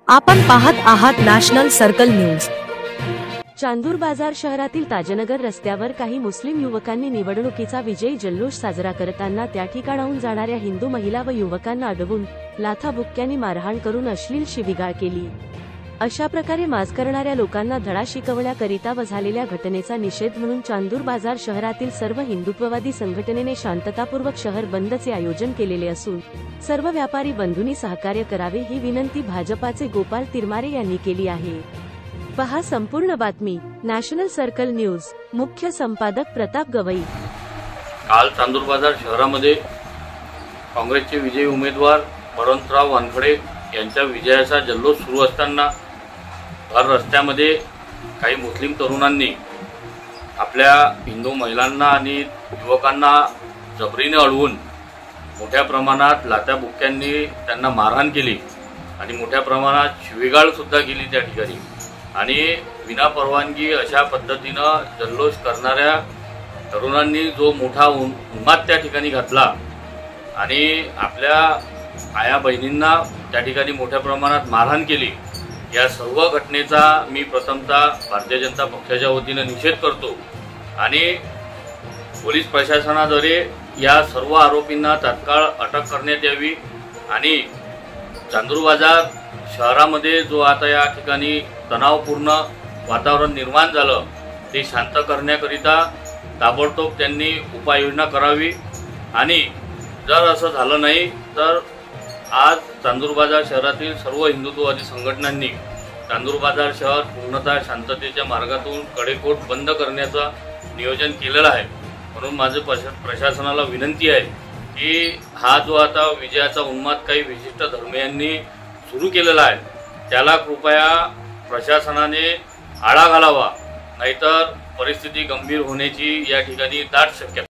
आपण पाहत आहात नॅशनल सर्कल न्यूज। चांदूर बाजार शहरातील ताजनगर रस्त्यावर काही मुस्लिम युवकांनी निवडणुकीचा विजयी जल्लोष साजरा करताना त्या ठिकाणाहून जाणाऱ्या हिंदू महिला व युवकांना अडवून लाथाबुक्क्यांनी मारहाण करून अश्लील शिवीगाळ केली। अशा प्रकारे माज करणाऱ्या लोकांना धडा शिकवण्याकरिता व झालेल्या घटनेचा निषेध म्हणून चांदूर बाजार शहरातील सर्व हिंदुत्ववादी संघटनेने शांततापूर्वक शहर बंदचे आयोजन केलेले असून सर्व व्यापारी बंधूंनी सहकार्य करावे ही विनंती भाजपाचे गोपाल तिरमारे यांनी केली आहे। पहा संपूर्ण बातमी। नॅशनल सर्कल न्यूज, मुख्य संपादक प्रताप गवई। काल चांदूर बाजार शहरामध्ये काँग्रेसचे विजयी उमेदवार बळवंतराव वानखडे यांच्या विजयाचा जल्लोष सुरू असताना भर रस्त्यामध्ये काही मुस्लिम तरुणांनी आपल्या हिंदू महिलांना आणि युवकांना जबरीने अडवून मोठ्या प्रमाणात लाथाबुक्क्यांनी त्यांना मारहाण केली आणि मोठ्या प्रमाणात शिवीगाळ सुद्धा केली त्या ठिकाणी। आणि विना परवानगी अशा पद्धतीनं जल्लोष करणाऱ्या तरुणांनी जो मोठा उन्माद त्या ठिकाणी घातला आणि आपल्या आया बहिणींना त्या ठिकाणी मोठ्या प्रमाणात मारहाण केली, या सर्व घटनेचा मी प्रथमतः भारतीय जनता पक्षाच्या वतीने निषेध करतो आणि पोलीस प्रशासनाद्वारे या सर्व आरोपींना तात्काळ अटक करण्यात यावी आणि चांदूर बाजार शहरामध्ये जो आता या ठिकाणी तणावपूर्ण वातावरण निर्माण झालं ते शांत करण्याकरिता ताबडतोब त्यांनी उपाययोजना करावी। आणि जर असं झालं नाही तर आज चांदूर बाजार शहरातील सर्व हिंदुत्ववादी संघटनांनी चांदूर बाजार शहर पूर्णतः शांततेच्या मार्गातून कडेकोट बंद करण्याचं नियोजन केलेलं आहे। म्हणून माझं प्रशासनाला विनंती आहे की हा जो आता विजयाचा उन्माद काही विशिष्ट धर्मीयांनी सुरू केलेला आहे त्याला कृपया प्रशासनाने आळा घालावा, नाहीतर परिस्थिती गंभीर होण्याची या ठिकाणी दाट शक्यता